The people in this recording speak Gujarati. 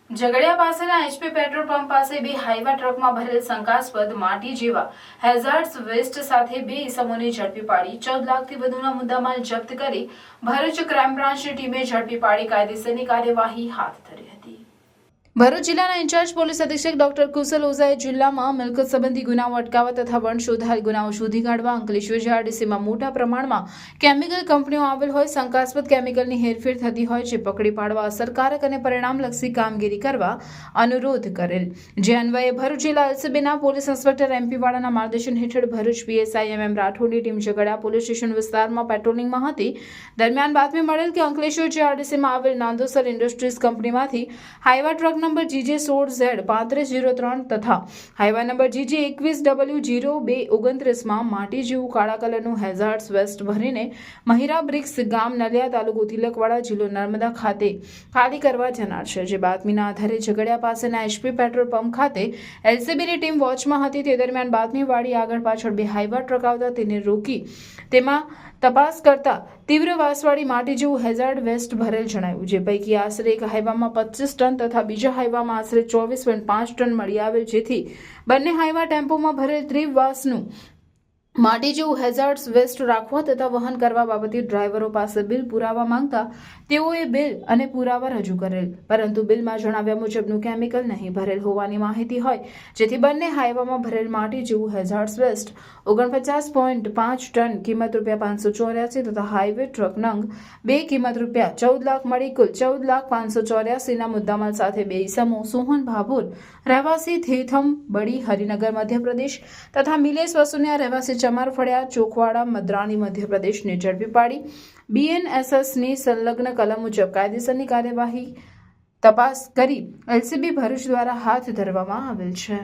ઝઘડિયા પાસેના એચપી પેટ્રોલ પંપ પાસે બે હાઈવા ટ્રકમાં ભરેલ શંકાસ્પદ માટી જેવા હેઝાર્ડ્સ વેસ્ટ સાથે બે ઇસમોને ઝડપી પાડી 14 લાખથી વધુના મુદ્દામાલ જપ્ત કરી ભરૂચ ક્રાઇમ બ્રાન્ચની ટીમે ઝડપી પાડી કાયદેસરની કાર્યવાહી હાથ ધરી હતી। ભરૂચ જિલ્લાના ઇન્ચાર્જ પોલીસ અધિક્ષક ડોક્ટર કુશલ ઓઝાએ જિલ્લામાં મિલકત સંબંધી ગુનાઓ અટકાવવા તથા વણશોધાયેલ ગુનાઓ શોધી કાઢવા અંકલેશ્વર જીઆરડીસીમાં મોટા પ્રમાણમાં કેમિકલ કંપનીઓ આવેલ હોય શંકાસ્પદ કેમિકલની હેરફેર થતી હોય જે પકડી પાડવા અસરકારક અને પરિણામલક્ષી કામગીરી કરવા અનુરોધ કરેલ। જે અન્વયે ભરૂચ જિલ્લા એલસીબીના પોલીસ ઇન્સ્પેક્ટર એમપી વાળાના માર્ગદર્શન હેઠળ ભરૂચ પીએસઆઈ એમએમ રાઠોડની ટીમ ઝઘડિયા પોલીસ સ્ટેશન વિસ્તારમાં પેટ્રોલિંગમાં હતી। દરમિયાન બાતમી મળેલ કે અંકલેશ્વર જીઆરડીસીમાં આવેલ નાંદોસર ઇન્ડસ્ટ્રીઝ કંપનીમાંથી Hyva truck number GJ 16Z3503 તથા હાઈવા નંબર GJ 21W0229 માં માટી જેવું કાળા કલરનું હેઝાર્ડ્સ વેસ્ટ ભરીને મહિરા બ્રિક્સ ગામ નલિયા તાલુકો તિલકવાડા જિલ્લો નર્મદા ખાતે ખાલી કરવા જનાર છે। જે બાતમીના આધારે ઝઘડિયા પાસેના એચપી પેટ્રોલ પંપ ખાતે એલસીબીની ટીમ વોચમાં હતી। તે દરમિયાન બાતમીવાળી આગળ પાછળ બે હાઈવા ટ્રક આવતા તેને રોકી તેમાં તપાસ કરતા તીવ્ર વાસવાળી માટી જેવું હેઝાર્ડ વેસ્ટ ભરેલ જણાયું। જે પૈકી આશરે એક હાઈવામાં 25 ટન તથા બીજા હાઈવામાં આશરે 24.5 ટન મળી આવેલ। જેથી બંને હાઈવા ટેમ્પોમાં ભરેલ 30 વાસનું માટી જેવું હેઝાર્ડ્સ વેસ્ટ રાખવા તથા વહન કરવા બાબતે ડ્રાઈવરો પાસે બિલ પુરાવા માંગતા તેઓએ બિલ અને પુરાવા રજૂ કરેલ, પરંતુ બિલમાં જણાવ્યા મુજબનું કેમિકલ નહીં ભરેલ હોવાની માહિતી હોય। જેથી બંને હાઈવામાં ભરેલ માટી જેવું હેઝાર્ડ્સ વેસ્ટ 49.5 ટન કિંમત ₹584 તથા હાઈવે ટ્રક નંગ 2 કિંમત ₹14 લાખ મળી કુલ 14,584ના મુદ્દામાલ સાથે બે ઇસમો સોહન ભાભોર રહેવાસી થેથમ બડી હરિનગર મધ્યપ્રદેશ તથા મિલેશ વસુનિયા રહેવાસી ચમાર ફળિયા ચોકવાડા મદ્રાની મધ્યપ્રદેશને ઝડપી પાડી BNSSની સંલગ્ન કલમ મુજબ કાયદેસરની કાર્યવાહી તપાસ કરી એલસીબી ભરૂચ દ્વારા હાથ ધરવામાં આવેલ છે।